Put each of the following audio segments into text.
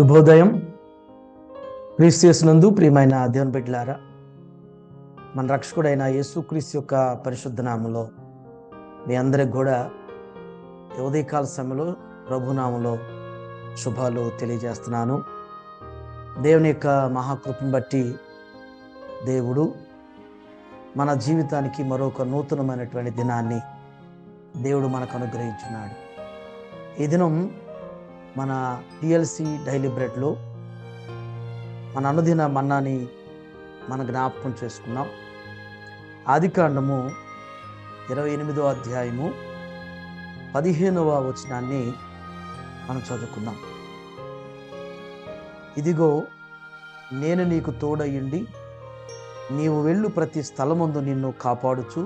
శుభోదయం. క్రీస్తునందు ప్రియమైన దేవుని బిడ్డలారా, మన రక్షకుడైన యేసుక్రీస్తు యొక్క పరిశుద్ధ నామములో మీ అందరికి కూడా ఉదయకాల సమయంలో ప్రభునామంలో శుభాలు తెలియజేస్తున్నాను. దేవుని యొక్క మహాకృపను బట్టి దేవుడు మన జీవితానికి మరొక నూతనమైనటువంటి దినాన్ని దేవుడు మనకు అనుగ్రహించున్నాడు. ఈ దినం మన టిఎల్సి డైలీ బ్రెడ్లో మన అనుదిన మన్నాని మన జ్ఞాపకం చేసుకున్నాం. ఆదికాండము 28వ అధ్యాయము 15వ వచనాన్ని మనం చదువుకున్నాం. ఇదిగో నేను నీకు తోడయ్యుండి నీవు వెళ్ళు ప్రతి స్థలమందు నిన్ను కాపాడుచు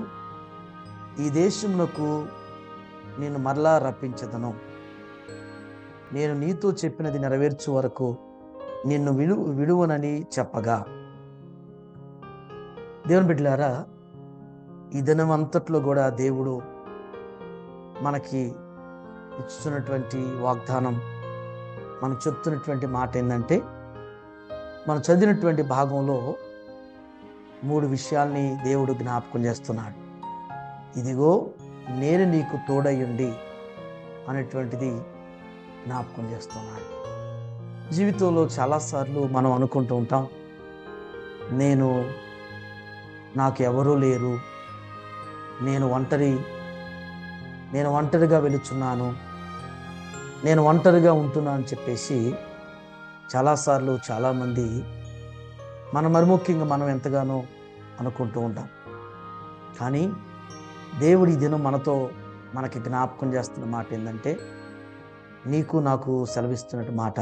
ఈ దేశమునకు నిన్ను మరలా రప్పించదను. నేను నీతో చెప్పినది నెరవేర్చు వరకు నిన్ను విడువనని చెప్పగా. దేవుని బిడ్డలారా, ఈ దినం అంతట్లో కూడా దేవుడు మనకి ఇస్తున్నటువంటి వాగ్దానం, మనం చెప్తున్నటువంటి మాట ఏంటంటే, మనం చదివినటువంటి భాగంలో 3 విషయాల్ని దేవుడు జ్ఞాపకం చేస్తున్నాడు. ఇదిగో నేను నీకు తోడయ్యుండి అనేటువంటిది జ్ఞాపకం చేస్తున్నాడు. జీవితంలో చాలాసార్లు మనం అనుకుంటూ ఉంటాం, నాకు ఎవరూ లేరు, నేను ఒంటరిగా వెళుచున్నాను, నేను ఒంటరిగా ఉంటున్నాను అని చెప్పేసి చాలాసార్లు చాలామంది మరి ముఖ్యంగా మనం ఎంతగానో అనుకుంటూ ఉంటాం. కానీ దేవుడి దినం మనకి జ్ఞాపకం చేస్తున్న మాట ఏంటంటే, నీకు నాకు సెలవిస్తున్నట్టు మాట,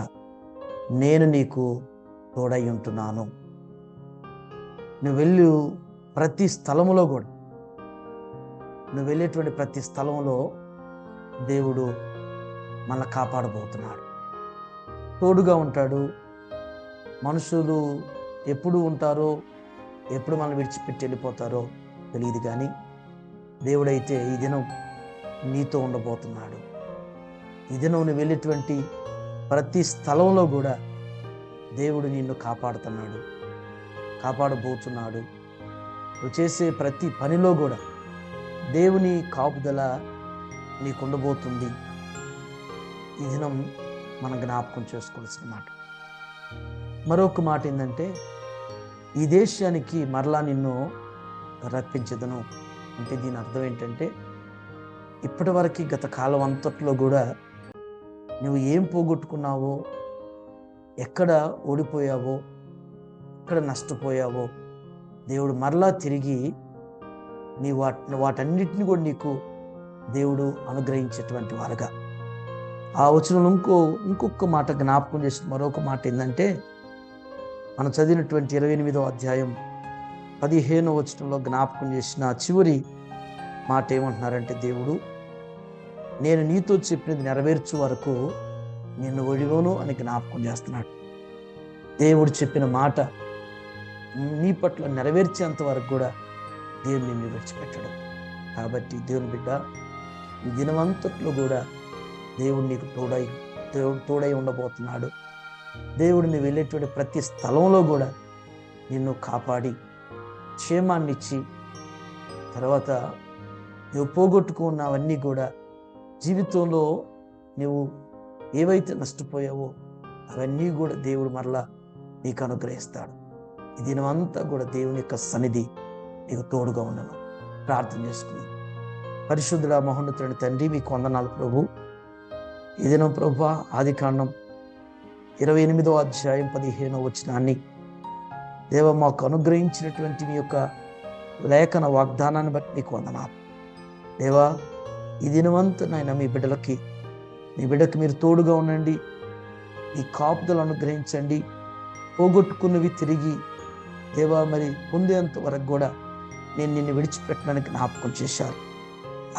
నేను నీకు తోడై ఉంటున్నాను. నువ్వు వెళ్ళు ప్రతి స్థలములో కూడా, నువ్వు వెళ్ళేటువంటి ప్రతి స్థలంలో దేవుడు మనల్ని కాపాడబోతున్నాడు, తోడుగా ఉంటాడు. మనుషులు ఎప్పుడు ఉంటారో, ఎప్పుడు మనల్ని విడిచిపెట్టి వెళ్ళిపోతారో తెలియదు, కానీ దేవుడైతే ఈ దినం నీతో ఉండబోతున్నాడు. ఈ దినం నువ్వు వెళ్ళేటువంటి ప్రతి స్థలంలో కూడా దేవుడు నిన్ను కాపాడబోతున్నాడు. నువ్వు చేసే ప్రతి పనిలో కూడా దేవుని కాపుదల నీకు ఉండబోతుంది. ఈ దినం మనం జ్ఞాపకం చేసుకోవాల్సిన మాట. మరొక మాట ఏంటంటే, ఈ దేశానికి మరలా నిన్ను రప్పించదను అంటే దీని అర్థం ఏంటంటే, ఇప్పటివరకు గత కాలం అంతట్లో కూడా నువ్వు ఏం పోగొట్టుకున్నావో, ఎక్కడ ఓడిపోయావో, ఎక్కడ నష్టపోయావో, దేవుడు మరలా తిరిగి వాటన్నిటిని కూడా నీకు దేవుడు అనుగ్రహించేటువంటి వారుగా. ఆ వచనంలో ఇంకొక మాట జ్ఞాపకం చేసిన మరొక మాట ఏంటంటే, మనం చదివినటువంటి 28వ అధ్యాయం 15వ వచనంలో జ్ఞాపకం చేసిన చివరి మాట ఏమంటున్నారంటే, దేవుడు నేను నీతో చెప్పినది నెరవేర్చు వరకు నిన్ను విడువను అని జ్ఞాపకం చేస్తున్నాడు. దేవుడు చెప్పిన మాట నీ పట్ల నెరవేర్చేంత వరకు కూడా దేవుడు నిన్ను విడిచిపెట్టడు. కాబట్టి దేవుని బిడ్డ, ఈ దినమంతట్లో కూడా దేవుడు నీకు తోడై ఉండబోతున్నాడు. దేవుడిని వెళ్ళేటువంటి ప్రతి స్థలంలో కూడా నిన్ను కాపాడి క్షేమాన్నిచ్చి, తర్వాత నువ్వు పోగొట్టుకున్నవన్నీ కూడా, జీవితంలో నువ్వు ఏవైతే నష్టపోయావో అవన్నీ కూడా దేవుడు మరలా నీకు అనుగ్రహిస్తాడు. ఈ దినమంతా కూడా దేవుని యొక్క సన్నిధి నీకు తోడుగా ఉండను. ప్రార్థన చేసుకుని, పరిశుద్ధుడ మహోన్నతుడైన తండ్రి, మీకు వందనాలు ప్రభు. ఈ దినం ప్రభు ఆదికాండం 28వ అధ్యాయం 15వ వచనాన్ని దేవ మాకు అనుగ్రహించినటువంటి మీ యొక్క లేఖన వాగ్దానాన్ని బట్టి నీకు వందనాలు దేవా. ఈ దినమంతా నాయన మీ బిడ్డకి మీరు తోడుగా ఉండండి, ఈ కాపుదలు అనుగ్రహించండి. పోగొట్టుకున్నవి తిరిగి దేవా మరి పొందేంత వరకు కూడా నేను నిన్ను విడిచిపెట్టడానికి జ్ఞాపకం చేశారు.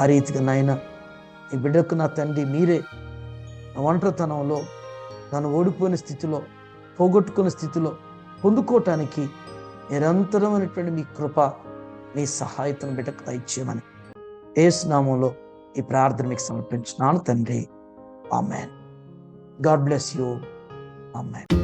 ఆ రీతిగా నాయన ఈ బిడ్డకు నా తండ్రి మీరే ఒంటరితనంలో, తను ఓడిపోయిన స్థితిలో, పోగొట్టుకున్న స్థితిలో పొందుకోవటానికి నిరంతరమైనటువంటి మీ కృప, మీ సహాయతను బిడ్డకు దయచేయమని యేసు నామములో ఈ ప్రార్థన మీకు సమర్పించున్నాను తండ్రి. Amen. God bless you. Amen.